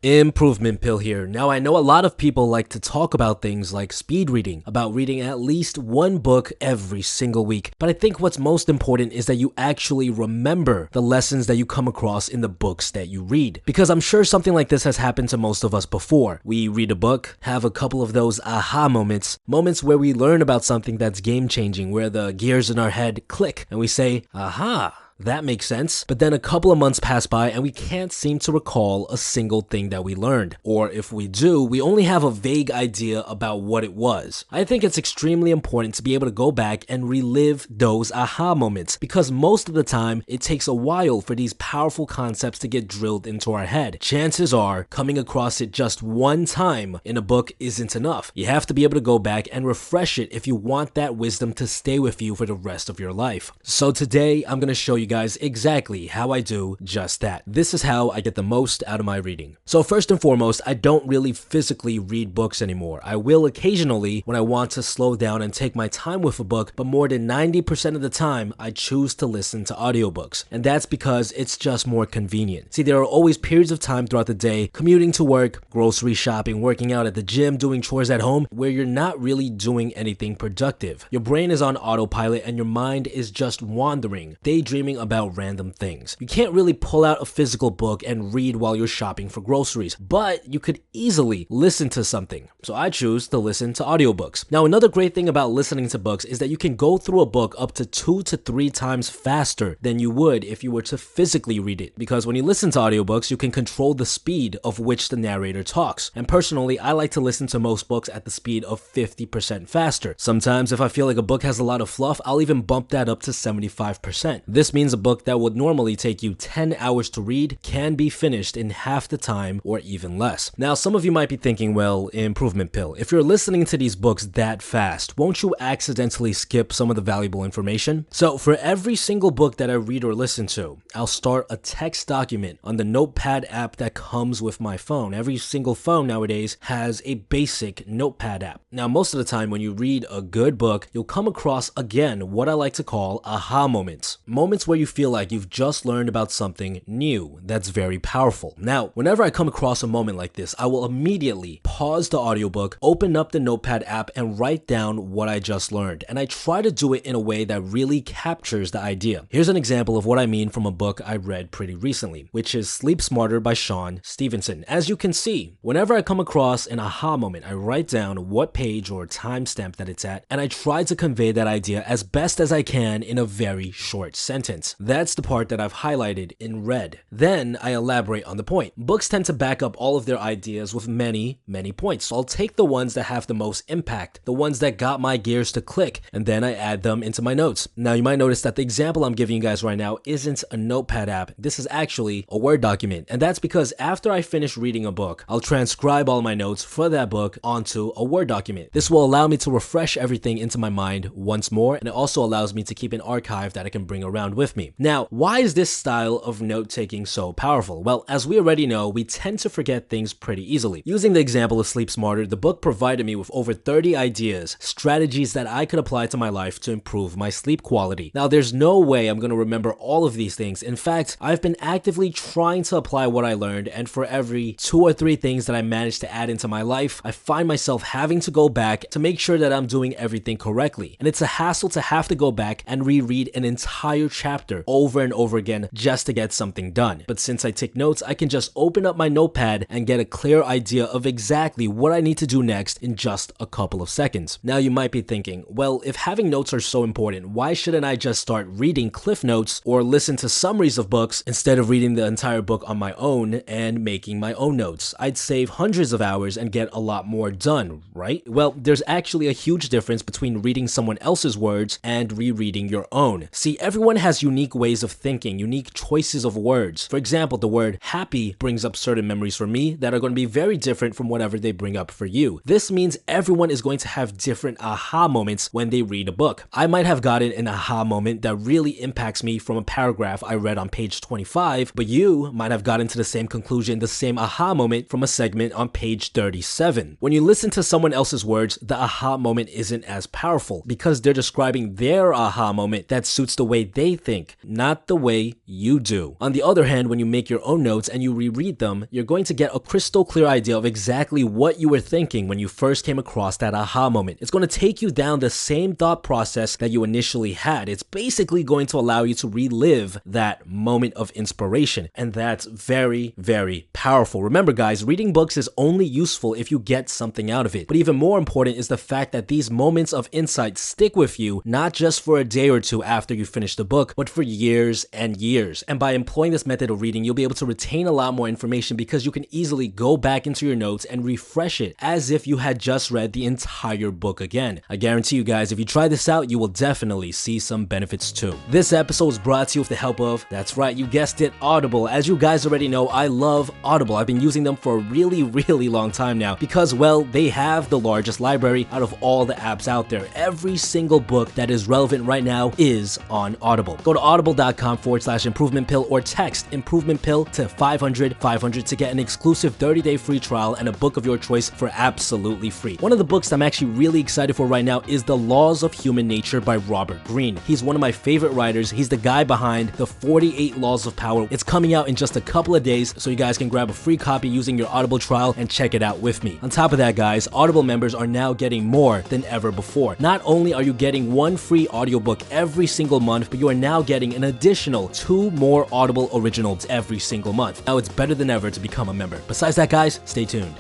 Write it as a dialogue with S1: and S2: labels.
S1: Improvement Pill here. Now, I know a lot of people like to talk about things like speed reading, about reading at least one book every single week, but I think what's most important is that you actually remember the lessons that you come across in the books that you read. Because I'm sure something like this has happened to most of us before. We read a book, have a couple of those aha moments, moments where we learn about something that's game-changing, where the gears in our head click, and we say, aha. That makes sense. But then a couple of months pass by and we can't seem to recall a single thing that we learned. Or if we do, we only have a vague idea about what it was. I think it's extremely important to be able to go back and relive those aha moments, because most of the time it takes a while for these powerful concepts to get drilled into our head. Chances are coming across it just one time in a book isn't enough. You have to be able to go back and refresh it if you want that wisdom to stay with you for the rest of your life. So today I'm going to show you guys exactly how I do just that. This is how I get the most out of my reading. So first and foremost, I don't really physically read books anymore. I will occasionally when I want to slow down and take my time with a book, but more than 90% of the time, I choose to listen to audiobooks. And that's because it's just more convenient. See, there are always periods of time throughout the day, commuting to work, grocery shopping, working out at the gym, doing chores at home, where you're not really doing anything productive. Your brain is on autopilot and your mind is just wandering, daydreaming about random things. You can't really pull out a physical book and read while you're shopping for groceries, but you could easily listen to something. So I choose to listen to audiobooks. Now, another great thing about listening to books is that you can go through a book up to 2 to 3 times faster than you would if you were to physically read it. Because when you listen to audiobooks, you can control the speed of which the narrator talks. And personally, I like to listen to most books at the speed of 50% faster. Sometimes if I feel like a book has a lot of fluff, I'll even bump that up to 75%. This means a book that would normally take you 10 hours to read can be finished in half the time or even less. Now, some of you might be thinking, well, Improvement Pill, if you're listening to these books that fast, won't you accidentally skip some of the valuable information? So for every single book that I read or listen to, I'll start a text document on the Notepad app that comes with my phone. Every single phone nowadays has a basic Notepad app. Now, most of the time when you read a good book, you'll come across, again, what I like to call aha moments. Moments where you feel like you've just learned about something new that's very powerful. Now, whenever I come across a moment like this, I will immediately pause the audiobook, open up the Notepad app, and write down what I just learned. And I try to do it in a way that really captures the idea. Here's an example of what I mean from a book I read pretty recently, which is Sleep Smarter by Shawn Stevenson. As you can see, whenever I come across an aha moment, I write down what page or timestamp that it's at, and I try to convey that idea as best as I can in a very short sentence. That's the part that I've highlighted in red. Then I elaborate on the point. Books tend to back up all of their ideas with many points. So I'll take the ones that have the most impact, the ones that got my gears to click, and then I add them into my notes. Now you might notice that the example I'm giving you guys right now isn't a Notepad app. This is actually a Word document. And that's because after I finish reading a book, I'll transcribe all my notes for that book onto a Word document. This will allow me to refresh everything into my mind once more, and it also allows me to keep an archive that I can bring around with me. Now, why is this style of note-taking so powerful? Well, as we already know, we tend to forget things pretty easily. Using the example of Sleep Smarter, the book provided me with over 30 ideas, strategies that I could apply to my life to improve my sleep quality. Now, there's no way I'm going to remember all of these things. In fact, I've been actively trying to apply what I learned, and for every 2 or 3 things that I managed to add into my life, I find myself having to go back to make sure that I'm doing everything correctly. And it's a hassle to have to go back and reread an entire chapter over and over again just to get something done. But since I take notes, I can just open up my notepad and get a clear idea of exactly what I need to do next in just a couple of seconds. Now you might be thinking, well, if having notes are so important, why shouldn't I just start reading cliff notes or listen to summaries of books instead of reading the entire book on my own and making my own notes? I'd save hundreds of hours and get a lot more done, right? Well, there's actually a huge difference between reading someone else's words and rereading your own. See, everyone has unique ways of thinking, unique choices of words. For example, the word happy brings up certain memories for me that are going to be very different from whatever they bring up for you. This means everyone is going to have different aha moments when they read a book. I might have gotten an aha moment that really impacts me from a paragraph I read on page 25, but you might have gotten to the same conclusion, the same aha moment from a segment on page 37. When you listen to someone else's words, the aha moment isn't as powerful because they're describing their aha moment that suits the way they think think, not the way you do. On the other hand, when you make your own notes and you reread them, you're going to get a crystal clear idea of exactly what you were thinking when you first came across that aha moment. It's going to take you down the same thought process that you initially had. It's basically going to allow you to relive that moment of inspiration, and that's very, very powerful. Remember guys, reading books is only useful if you get something out of it. But even more important is the fact that these moments of insight stick with you, not just for a day or two after you finish the book, but for years and years. And by employing this method of reading, you'll be able to retain a lot more information because you can easily go back into your notes and refresh it as if you had just read the entire book again. I guarantee you guys, if you try this out, you will definitely see some benefits too. This episode was brought to you with the help of, that's right, you guessed it, Audible. As you guys already know, I love Audible. I've been using them for a really long time now because, well, they have the largest library out of all the apps out there. Every single book that is relevant right now is on Audible. Go to audible.com/improvement pill or text improvement pill to 500 to get an exclusive 30-day free trial and a book of your choice for absolutely free. One of the books I'm actually really excited for right now is The Laws of Human Nature by Robert Greene. He's one of my favorite writers. He's the guy behind the 48 Laws of Power. It's coming out in just a couple of days, so you guys can grab a free copy using your Audible trial and check it out with me. On top of that guys, Audible members are now getting more than ever before. Not only are you getting one free audiobook every single month, but you are now getting an additional 2 more Audible originals every single month. Now it's better than ever to become a member. Besides that guys, stay tuned.